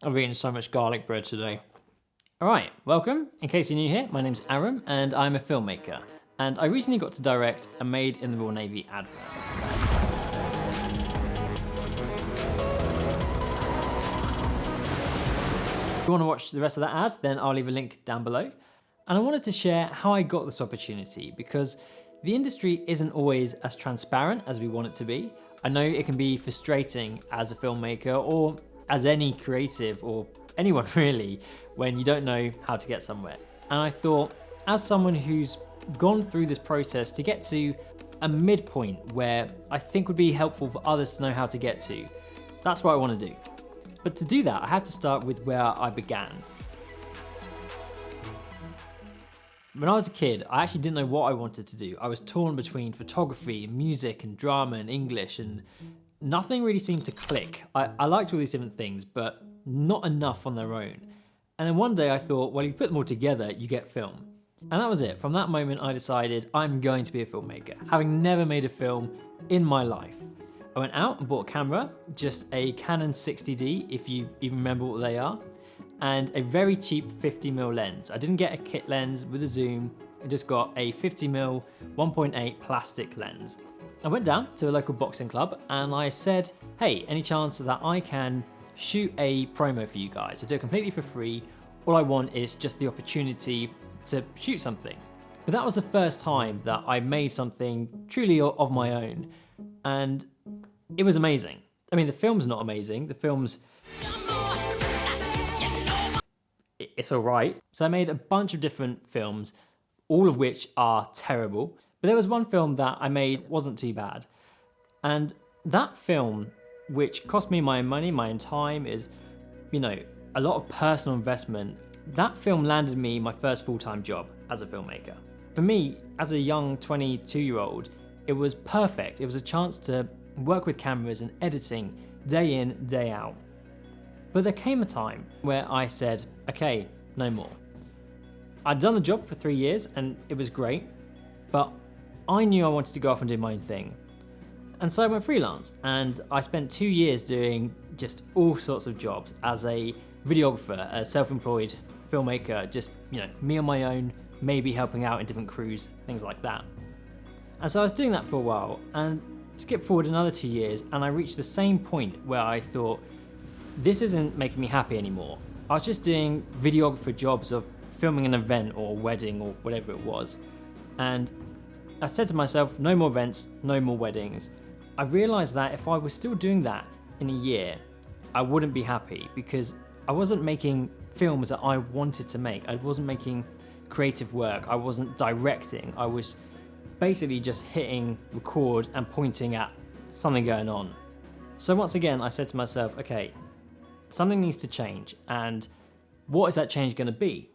I've eaten so much garlic bread today. Alright, welcome. In case you're new here, my name's Aram and I'm a filmmaker. And I recently got to direct a Made in the Royal Navy advert. If you want to watch the rest of that ad, then I'll leave a link down below. And I wanted to share how I got this opportunity because the industry isn't always as transparent as we want it to be. I know it can be frustrating as a filmmaker or as any creative or anyone really when you don't know how to get somewhere. And I thought, as someone who's gone through this process to get to a midpoint where I think would be helpful for others to know how to get to, that's what I want to do. But to do that, I have to start with where I began. When I was a kid, I actually didn't know what I wanted to do. I was torn between photography, music, and drama, and English, and nothing really seemed to click. I liked all these different things, but not enough on their own. And then one day I thought, well, you put them all together, you get film. And that was it. From that moment, I decided I'm going to be a filmmaker, having never made a film in my life. I went out and bought a camera, just a Canon 60D, if you even remember what they are, and a very cheap 50mm lens. I didn't get a kit lens with a zoom, I just got a 50mm 1.8 plastic lens. I went down to a local boxing club and I said, hey, any chance that I can shoot a promo for you guys? I do it completely for free. All I want is just the opportunity to shoot something. But that was the first time that I made something truly of my own. And it was amazing. I mean, the film's not amazing. The film's it's all right. So I made a bunch of different films, all of which are terrible. But there was one film that I made wasn't too bad. And that film, which cost me my own money, my own time, is, a lot of personal investment. That film landed me my first full-time job as a filmmaker. For me, as a young 22-year-old, it was perfect. It was a chance to work with cameras and editing day in, day out. But there came a time where I said, okay, no more. I'd done the job for 3 years and it was great, but I knew I wanted to go off and do my own thing. And so I went freelance and I spent 2 years doing just all sorts of jobs as a videographer, a self-employed filmmaker, just, me on my own, maybe helping out in different crews, things like that. And so I was doing that for a while and skip forward another 2 years and I reached the same point where I thought, this isn't making me happy anymore. I was just doing videographer jobs of filming an event or a wedding or whatever it was. And I said to myself, no more events, no more weddings. I realized that if I was still doing that in a year, I wouldn't be happy because I wasn't making films that I wanted to make. I wasn't making creative work. I wasn't directing. I was basically just hitting record and pointing at something going on. So once again, I said to myself, okay, something needs to change, and what is that change going to be?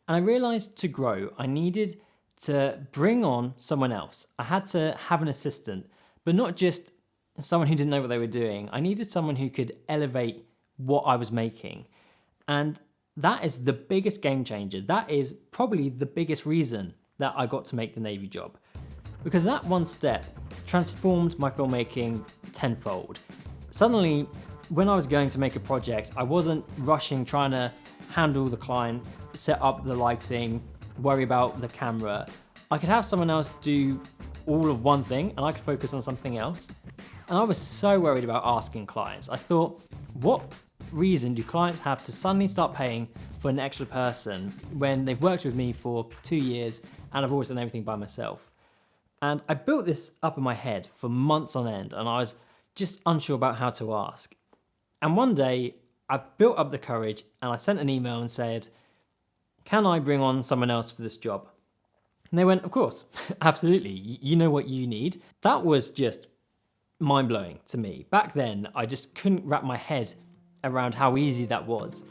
And I realized to grow, I needed to bring on someone else. I had to have an assistant, but not just someone who didn't know what they were doing. I needed someone who could elevate what I was making. And that is the biggest game changer. That is probably the biggest reason that I got to make the Navy job. Because that one step transformed my filmmaking tenfold. Suddenly, when I was going to make a project, I wasn't rushing trying to handle the client, set up the lighting, worry about the camera. I could have someone else do all of one thing and I could focus on something else. And I was so worried about asking clients. I thought, what reason do clients have to suddenly start paying for an extra person when they've worked with me for 2 years and I've always done everything by myself? And I built this up in my head for months on end and I was just unsure about how to ask. And one day I built up the courage and I sent an email and said, can I bring on someone else for this job? And they went, of course, absolutely. You know what you need. That was just mind-blowing to me. Back then, I just couldn't wrap my head around how easy that was.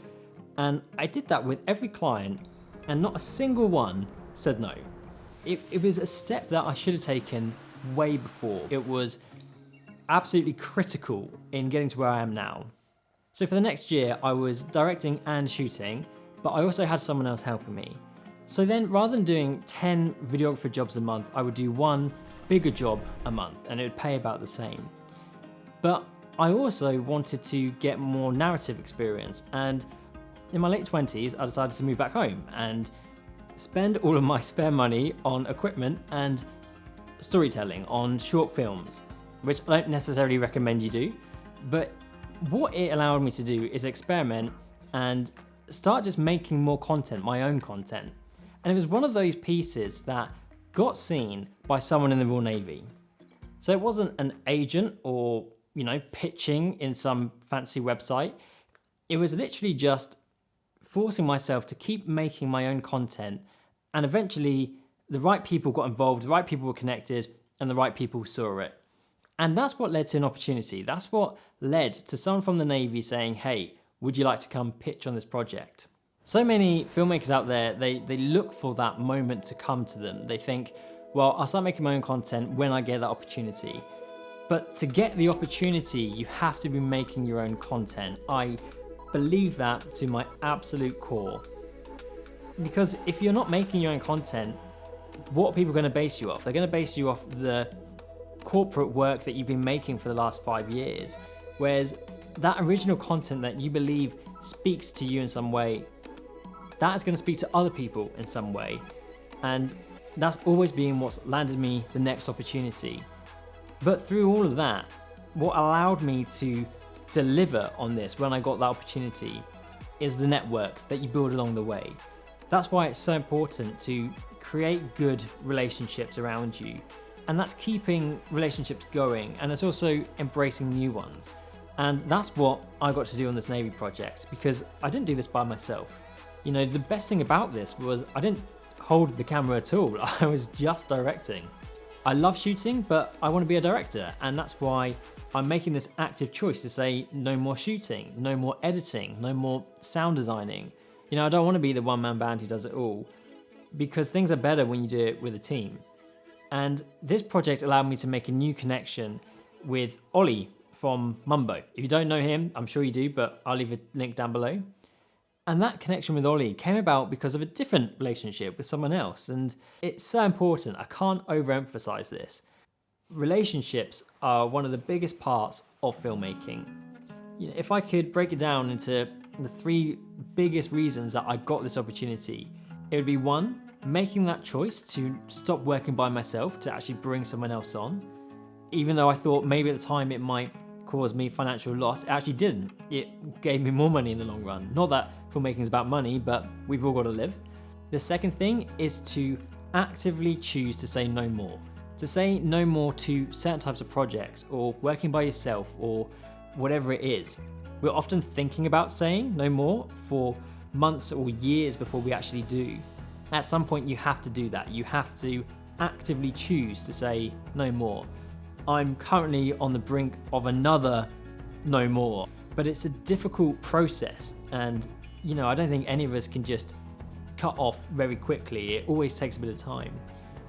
And I did that with every client and not a single one said no. It was a step that I should have taken way before. It was absolutely critical in getting to where I am now. So for the next year, I was directing and shooting, but I also had someone else helping me. So then rather than doing 10 videographer jobs a month, I would do one bigger job a month and it would pay about the same. But I also wanted to get more narrative experience, and in my late 20s, I decided to move back home and spend all of my spare money on equipment and storytelling, on short films, which I don't necessarily recommend you do, but what it allowed me to do is experiment and start just making more content, my own content. And it was one of those pieces that got seen by someone in the Royal Navy. So it wasn't an agent or, pitching in some fancy website. It was literally just forcing myself to keep making my own content, and eventually the right people got involved, the right people were connected, and the right people saw it. And that's what led to an opportunity. That's what led to someone from the Navy saying, hey, would you like to come pitch on this project? So many filmmakers out there, they look for that moment to come to them. They think, well, I'll start making my own content when I get that opportunity. But to get the opportunity, you have to be making your own content. I believe that to my absolute core. Because if you're not making your own content, what are people going to base you off? They're going to base you off the corporate work that you've been making for the last 5 years. Whereas that original content that you believe speaks to you in some way, that is going to speak to other people in some way. And that's always been what's landed me the next opportunity. But through all of that, what allowed me to deliver on this when I got that opportunity is the network that you build along the way. That's why it's so important to create good relationships around you. And that's keeping relationships going, and it's also embracing new ones. And that's what I got to do on this Navy project, because I didn't do this by myself. The best thing about this was I didn't hold the camera at all. I was just directing. I love shooting, but I want to be a director, and that's why I'm making this active choice to say no more shooting, no more editing, no more sound designing. I don't want to be the one-man band who does it all, because things are better when you do it with a team. And this project allowed me to make a new connection with Ollie from Mumbo. If you don't know him, I'm sure you do, but I'll leave a link down below. And that connection with Ollie came about because of a different relationship with someone else. And it's so important. I can't overemphasize this. Relationships are one of the biggest parts of filmmaking. If I could break it down into the 3 biggest reasons that I got this opportunity, it would be 1, making that choice to stop working by myself to actually bring someone else on. Even though I thought maybe at the time it might cause me financial loss, it actually didn't. It gave me more money in the long run. Not that filmmaking is about money, but we've all got to live. The second thing is to actively choose to say no more. To say no more to certain types of projects, or working by yourself, or whatever it is. We're often thinking about saying no more for months or years before we actually do. At some point you have to do that. You have to actively choose to say no more. I'm currently on the brink of another no more, but it's a difficult process, and I don't think any of us can just cut off very quickly. It always takes a bit of time.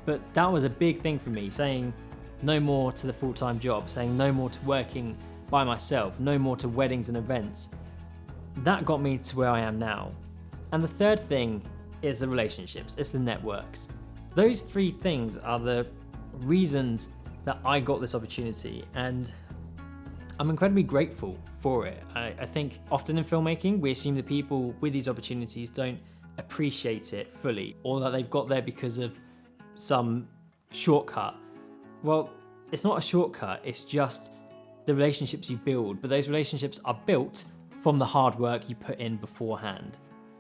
But that was a big thing for me, saying no more to the full-time job, saying no more to working by myself, no more to weddings and events. That got me to where I am now. And the third thing is the relationships, it's the networks. Those 3 things are the reasons that I got this opportunity, and I'm incredibly grateful for it. I think often in filmmaking, we assume that people with these opportunities don't appreciate it fully, or that they've got there because of some shortcut. Well, it's not a shortcut, it's just the relationships you build, but those relationships are built from the hard work you put in beforehand.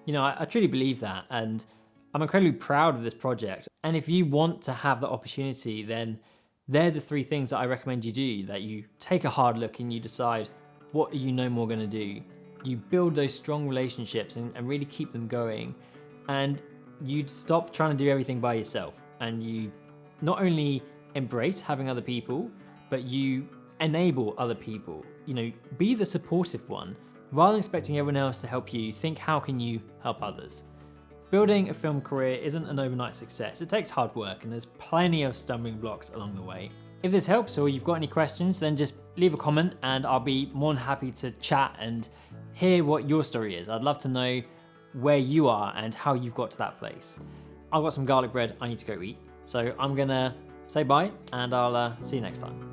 I truly believe that, and I'm incredibly proud of this project. And if you want to have the opportunity, then they're the 3 things that I recommend you do, that you take a hard look and you decide what are you no more going to do. You build those strong relationships and really keep them going, and you stop trying to do everything by yourself, and you not only embrace having other people, but you enable other people. Be the supportive one. Rather than expecting everyone else to help you, think how can you help others. Building a film career isn't an overnight success. It takes hard work, and there's plenty of stumbling blocks along the way. If this helps, or you've got any questions, then just leave a comment and I'll be more than happy to chat and hear what your story is. I'd love to know where you are and how you've got to that place. I've got some garlic bread I need to go eat, so I'm gonna say bye and I'll see you next time.